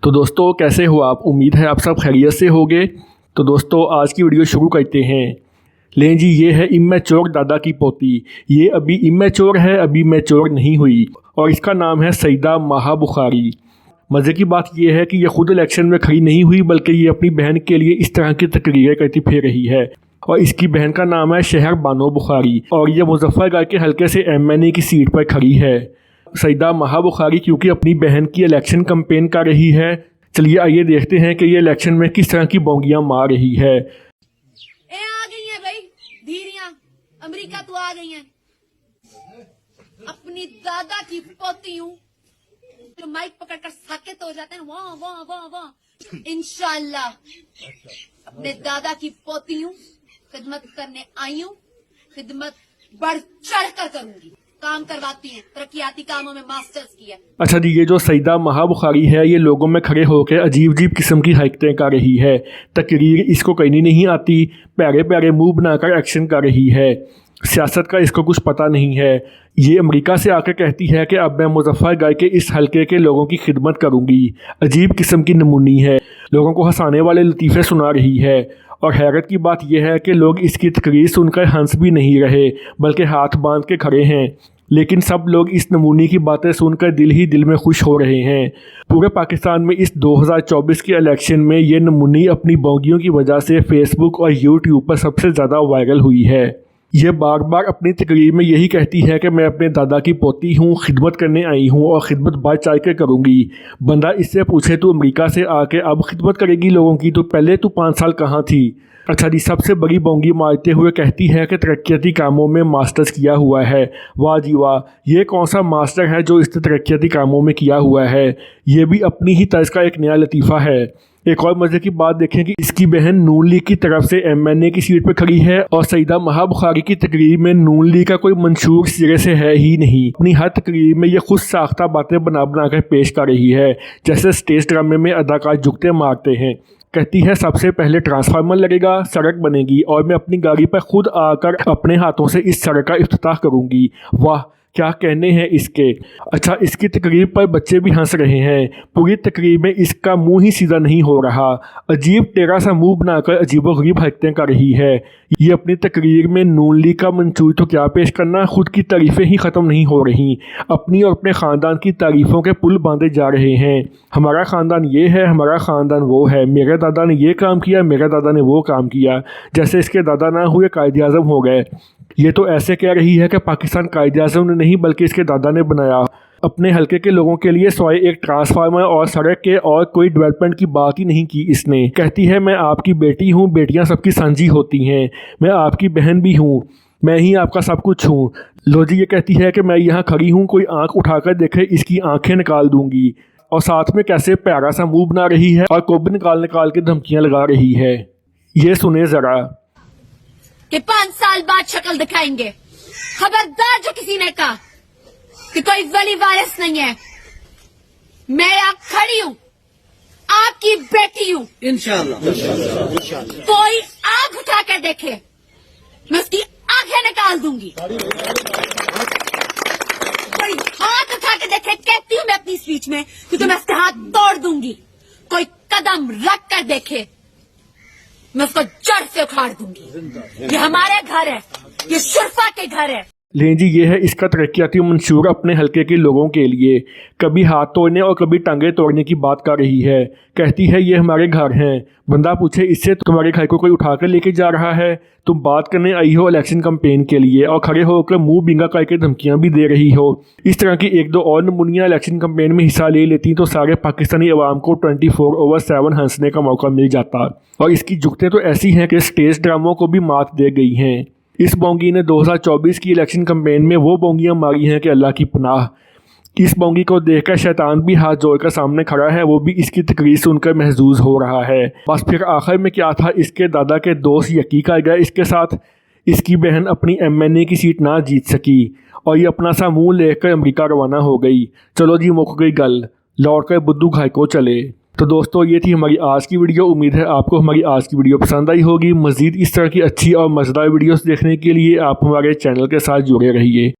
तो दोस्तों कैसे हो आप। उम्मीद है आप सब खैरियत से होंगे। तो दोस्तों आज की वीडियो शुरू करते हैं। लें जी, ये है इमेच्योर दादा की पोती। ये अभी इमेच्योर है, अभी मैच्योर नहीं हुई और इसका नाम है सईदा महा बुखारी। मज़े की बात यह है कि ये खुद इलेक्शन में खड़ी नहीं हुई बल्कि ये अपनी बहन के लिए इस तरह की तकरीरें करती फिर रही है। और इसकी बहन का नाम है शहर बानो बुखारी और ये मुजफ्फरगढ़ के हल्के से MNA की सीट पर खड़ी है। सईदा महा बुखारी क्योंकि अपनी बहन की इलेक्शन कैंपेन कर रही है। चलिए आइए देखते हैं कि ये इलेक्शन में किस तरह की बोंगियां मार रही है। आ गई है भाई धीरियां, अमेरिका तो आ गई है। अपनी दादा की पोती हूँ जो माइक पकड़कर साकेत हो जाते हैं वाह वाह वाह वाह। इंशाल्लाह अपने दादा की पोती हूँ, खिदमत करने आई हूँ, खिदमत बढ़ चढ़ कर करूंगी। काम करवाती हैं, तरक्याती कामों में मास्टर्स किया। अच्छा जी, ये जो सईदा महा बुखारी है ये लोगों में खड़े होकर अजीब अजीब किस्म की हरकतें कर रही है। तकरीर इसको करनी नहीं आती, प्यारे प्यारे मुंह बनाकर एक्शन कर रही है। सियासत का इसको कुछ पता नहीं है। ये अमेरिका से आकर कहती है कि अब मैं मुजफ्फरगढ़ के इस हलके के लोगों की खिदमत करूंगी। अजीब किस्म की नमूनी है, लोगों को हंसाने वाले लतीफ़े सुना रही है। और हैरत की बात यह है कि लोग इसकी तकरीर सुनकर हंस भी नहीं रहे बल्कि हाथ बांध के खड़े हैं। लेकिन सब लोग इस नमूने की बातें सुनकर दिल ही दिल में खुश हो रहे हैं। पूरे पाकिस्तान में इस 2024 के इलेक्शन में ये नमूनी अपनी बोंगियों की वजह से फेसबुक और यूट्यूब पर सबसे ज़्यादा वायरल हुई है। ये बार बार अपनी तकरीर में यही कहती है कि मैं अपने दादा की पोती हूँ, खिदमत करने आई हूँ और ख़िदमत बढ़ चढ़ के करूँगी। बंदा इससे पूछे तू अमेरिका से आके अब खिदमत करेगी लोगों की, तो पहले तू 5 साल कहाँ थी। अच्छा जी, सबसे बड़ी बोंगी मारते हुए कहती है कि तरक्याती कामों में मास्टर्स किया हुआ है। वाह जी वाह, ये कौन सा मास्टर है जो इसने तरक्याती कामों में किया हुआ है। ये भी अपनी ही तर्ज का एक नया लतीफ़ा है। एक और मज़े की बात देखें कि इसकी बहन नून लीग की तरफ से MNA की सीट पर खड़ी है और सईदा महा बुखारी की तकरीर में नून लीग का कोई मंशूर सिरे से है ही नहीं। अपनी हर तकरीर में ये खुद साख्ता बातें बना बना कर पेश कर रही है, जैसे स्टेज ड्रामे में अदाकार जुगते मारते हैं। कहती है सबसे पहले ट्रांसफार्मर लगेगा, सड़क बनेगी और मैं अपनी गाड़ी पर खुद आकर अपने हाथों से इस सड़क का इफ्तिताह करूँगी। वाह क्या कहने हैं इसके। अच्छा, इसकी तकरीर पर बच्चे भी हंस रहे हैं। पूरी तकरीर में इसका मुंह ही सीधा नहीं हो रहा, अजीब टेढ़ा सा मुंह बनाकर अजीबोगरीब हरकतें कर रही है। ये अपनी तकरीर में नून लीग का मंशूर तो क्या पेश करना, खुद की तारीफ़ें ही ख़त्म नहीं हो रही। अपनी और अपने ख़ानदान की तारीफ़ों के पुल बांधे जा रहे हैं। हमारा ख़ानदान ये है, हमारा ख़ानदान वो है, मेरे दादा ने ये काम किया, मेरे दादा ने वो काम किया, जैसे इसके दादा ना हुए कायदे आज़म हो गए। ये तो ऐसे कह रही है कि पाकिस्तान कायदे आज़म ने नहीं बल्कि इसके दादा ने बनाया। अपने हलके के लोगों के लिए सिवाय एक ट्रांसफार्मर और सड़क के और कोई डेवलपमेंट की बात ही नहीं की इसने। कहती है मैं आपकी बेटी हूँ, बेटियाँ सबकी साझी होती हैं, मैं आपकी बहन भी हूँ, मैं ही आपका सब कुछ हूँ। लो जी, ये कहती है कि मैं यहाँ खड़ी हूँ, कोई आँख उठाकर देखे इसकी आँखें निकाल दूँगी। और साथ में कैसे प्यारा सा मुँह बना रही है और कोब निकाल निकाल के धमकियाँ लगा रही है। ये सुने ज़रा कि 5 साल बाद शक्ल दिखाएंगे। खबरदार जो किसी ने कहा कि कोई वली वारिस नहीं है, मैं यहाँ खड़ी हूँ, आपकी बेटी हूँ। इंशाल्लाह कोई आंख उठा कर देखे मैं उसकी आंखें निकाल दूंगी। कोई हाथ उठा कर देखे, कहती हूँ मैं अपनी स्पीच में, क्योंकि मैं उसके हाथ तोड़ दूंगी। कोई कदम रख कर देखे मैं उसको जड़ से उखाड़ दूंगी। ये हमारे घर है, ये शुरफा के घर है। लें जी, ये है इसका तरक्याती मंशूर अपने हलके के लोगों के लिए। कभी हाथ तोड़ने और कभी टांगे तोड़ने की बात कर रही है। कहती है ये हमारे घर हैं। बंदा पूछे इससे तुम्हारे घर को कोई उठाकर लेके जा रहा है, तुम बात करने आई हो इलेक्शन कैंपेन के लिए और खड़े होकर मुंह बिंगा करके धमकियां भी दे रही हो। इस तरह की 1-2 और नमूनियाँ इलेक्शन कैंपेन में हिस्सा ले लेती तो सारे पाकिस्तानी अवाम को 24/7 हंसने का मौका मिल जाता। और इसकी जुगतें तो ऐसी हैं कि स्टेज ड्रामों को भी मात दे गई हैं। इस बोंगी ने 2024 की इलेक्शन कैंपेन में वो बोंगियां मारी हैं कि अल्लाह की पनाह। इस बोंगी को देखकर शैतान भी हाथ जोड़कर सामने खड़ा है, वो भी इसकी तकरीर सुनकर महजूज हो रहा है। बस फिर आखिर में क्या था, इसके दादा के दोस्त यकी कर गए इसके साथ। इसकी बहन अपनी MNA की सीट ना जीत सकी और ये अपना सा मुँह लेकर अमेरिका रवाना हो गई। चलो जी, मुक गई गल, लौट कर बुद्धू घर को चले। तो दोस्तों ये थी हमारी आज की वीडियो। उम्मीद है आपको हमारी आज की वीडियो पसंद आई होगी। मज़ीद इस तरह की अच्छी और मज़ेदार वीडियोस देखने के लिए आप हमारे चैनल के साथ जुड़े रहिए।